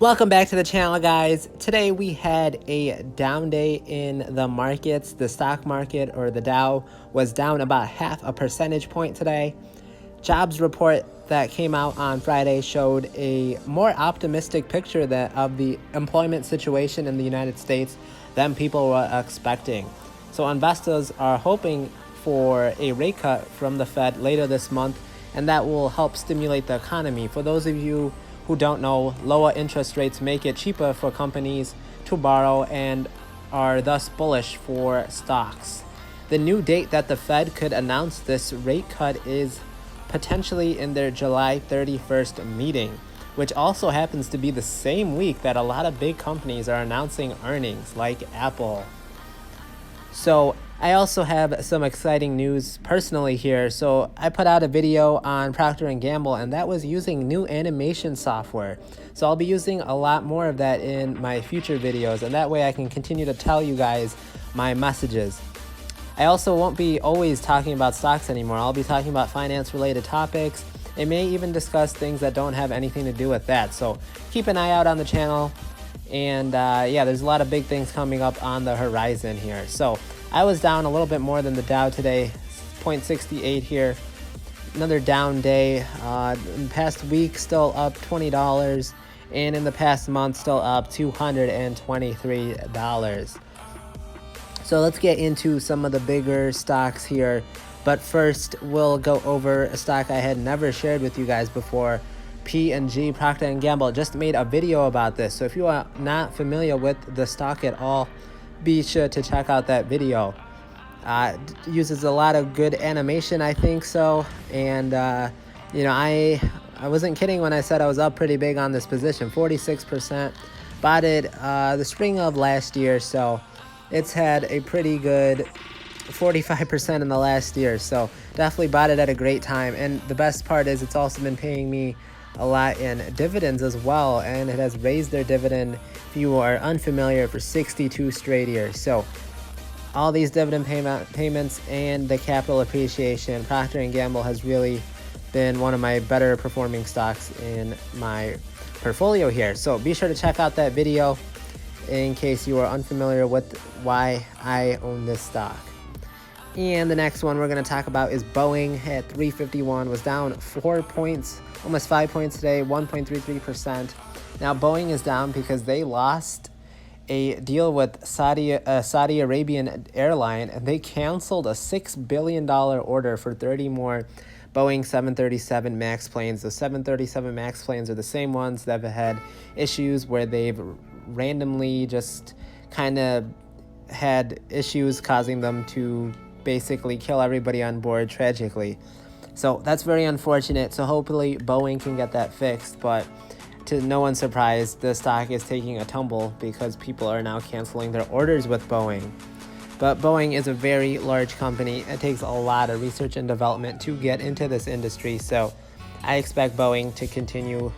Welcome back to the channel, guys. Today we had a down day in the markets. The stock market, or the Dow, was down about half a percentage point today. Jobs report that came out on Friday showed a more optimistic picture of the employment situation in the United States than people were expecting. So investors are hoping for a rate cut from the Fed later this month, and that will help stimulate the economy. For those of you who don't know, lower interest rates make it cheaper for companies to borrow and are thus bullish for stocks. The new date that the Fed could announce this rate cut is potentially in their July 31st meeting, which also happens to be the same week that a lot of big companies are announcing earnings, like Apple. So I also have some exciting news personally here. So I put out a video on Procter & Gamble, and that was using new animation software. So I'll be using a lot more of that in my future videos, and that way I can continue to tell you guys my messages. I also won't be always talking about stocks anymore. I'll be talking about finance-related topics. I may even discuss things that don't have anything to do with that. So keep an eye out on the channel. And yeah, there's a lot of big things coming up on the horizon here. So I was down a little bit more than the Dow today, 0.68 here. Another down day. In the past week, still up $20. And in the past month, still up $223. So let's get into some of the bigger stocks here. But first, we'll go over a stock I had never shared with you guys before. P&G, Procter & Gamble. Just made a video about this. So if you are not familiar with the stock at all, be sure to check out that video. Uses a lot of good animation, I think so. And, you know, I wasn't kidding when I said I was up pretty big on this position, 46%. Bought it the spring of last year, so it's had a pretty good 45% in the last year. So definitely bought it at a great time. And the best part is it's also been paying me a lot in dividends as well, and it has raised their dividend, if you are unfamiliar, for 62 straight years. So all these dividend payments and the capital appreciation, Procter & Gamble has really been one of my better performing stocks in my portfolio here. So be sure to check out that video in case you are unfamiliar with why I own this stock. And the next one we're going to talk about is Boeing at 351, was down 4 points, almost 5 points today, 1.33%. Now Boeing is down because they lost a deal with Saudi Arabian airline, and they canceled a $6 billion order for 30 more Boeing 737 MAX planes. The 737 MAX planes are the same ones that have had issues where they've randomly just kind of had issues causing them to basically kill everybody on board tragically. So that's very unfortunate. So hopefully Boeing can get that fixed, but to no one's surprise, the stock is taking a tumble because people are now canceling their orders with Boeing. But Boeing is a very large company. It takes a lot of research and development to get into this industry. So I expect Boeing to continue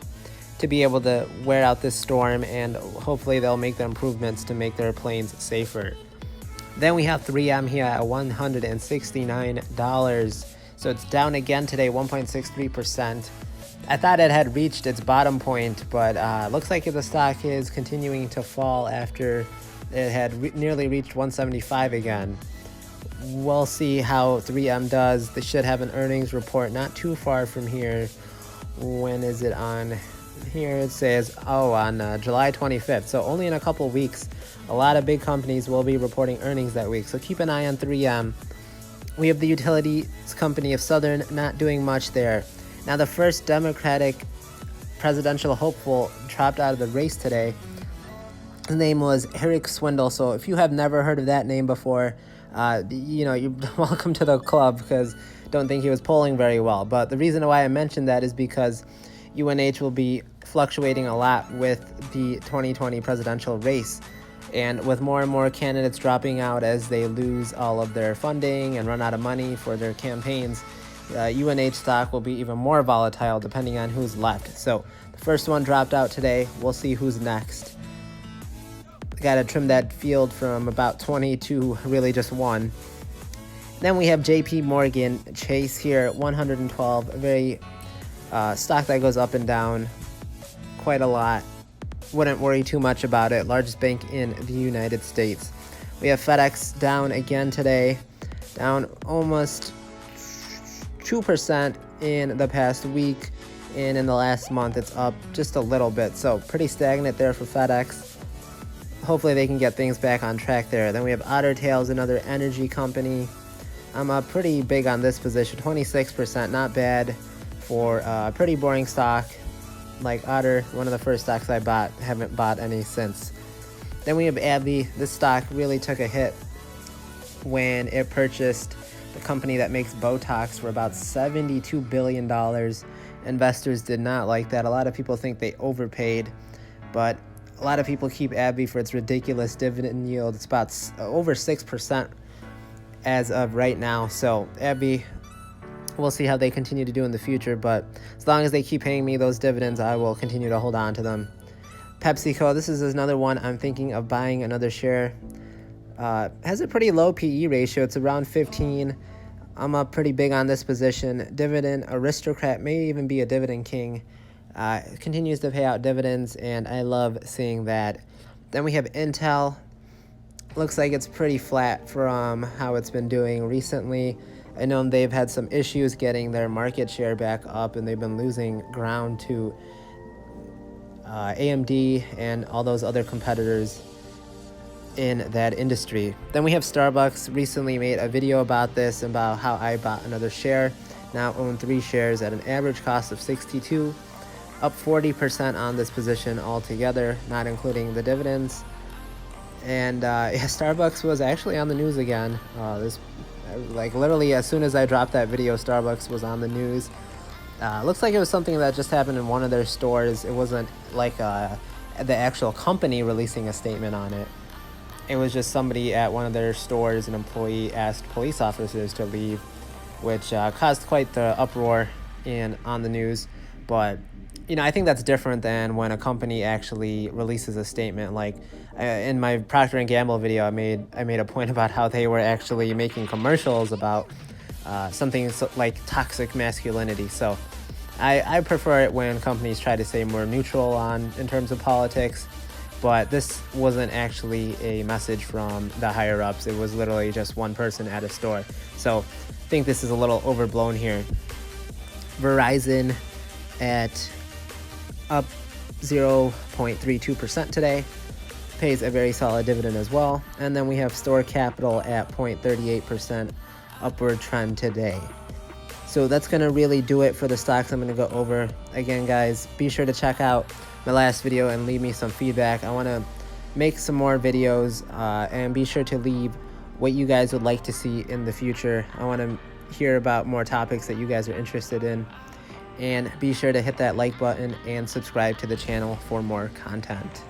to be able to wear out this storm, and hopefully they'll make the improvements to make their planes safer. Then we have 3M here at $169. So it's down again today, 1.63%. I thought it had reached its bottom point, but looks like the stock is continuing to fall after it had nearly reached 175 again. We'll see how 3M does. They should have an earnings report not too far from here. When is it on? Here it says, on July 25th. So only in a couple weeks. A lot of big companies will be reporting earnings that week. So keep an eye on 3M. We have the utilities company of Southern, not doing much there. Now, the first Democratic presidential hopeful dropped out of the race today. His name was Eric Swindle. So if you have never heard of that name before, you know, you're welcome to the club, because I don't think he was polling very well. But the reason why I mentioned that is because UNH will be fluctuating a lot with the 2020 presidential race. And with more and more candidates dropping out as they lose all of their funding and run out of money for their campaigns, UNH stock will be even more volatile depending on who's left. So the first one dropped out today. We'll see who's next. Got to trim that field from about 20 to really just 1. Then we have JP Morgan Chase here at 112, a very stock that goes up and down quite a lot. wouldn't worry too much about it. Largest bank in the United States. We have FedEx down again today, down almost 2% in the past week, and in the last month it's up just a little bit. So pretty stagnant there for FedEx. Hopefully they can get things back on track there. Then we have Otter Tails, another energy company. I'm pretty big on this position, 26%, not bad for a pretty boring stock like Otter. One of the first stocks I bought, haven't bought any since. Then we have AbbVie. This stock really took a hit when it purchased the company that makes Botox for about $72 billion. Investors did not like that. A lot of people think they overpaid, but a lot of people keep AbbVie for its ridiculous dividend yield. It's about over 6% as of right now. So AbbVie, we'll see how they continue to do in the future, but as long as they keep paying me those dividends, I will continue to hold on to them. PepsiCo, this is another one I'm thinking of buying another share. Has a pretty low PE ratio. It's around 15. I'm up pretty big on this position. Dividend aristocrat, may even be a dividend king. Continues to pay out dividends, and I love seeing that. Then we have Intel. Looks like it's pretty flat from how it's been doing recently. I know they've had some issues getting their market share back up, and they've been losing ground to AMD and all those other competitors in that industry. Then we have Starbucks. Recently made a video about this, about how I bought another share. Now own 3 shares at an average cost of $62, up 40% on this position altogether, not including the dividends. And yeah, Starbucks was actually on the news again. Like literally as soon as I dropped that video, Starbucks was on the news. Looks like it was something that just happened in one of their stores. It wasn't like the actual company releasing a statement on it. It was just somebody at one of their stores, an employee, asked police officers to leave, which caused quite the uproar on the news. But I think that's different than when a company actually releases a statement. Like in my Procter & Gamble video, I made a point about how they were actually making commercials about something like toxic masculinity. So I prefer it when companies try to stay more neutral in terms of politics. But this wasn't actually a message from the higher ups. It was literally just one person at a store. So I think this is a little overblown here. Verizon at up 0.32% today. Pays a very solid dividend as well. And then we have Store Capital at 0.38% upward trend today. So that's going to really do it for the stocks I'm going to go over. Again, guys, be sure to check out my last video and leave me some feedback. I want to make some more videos, and be sure to leave what you guys would like to see in the future. I want to hear about more topics that you guys are interested in. And be sure to hit that like button and subscribe to the channel for more content.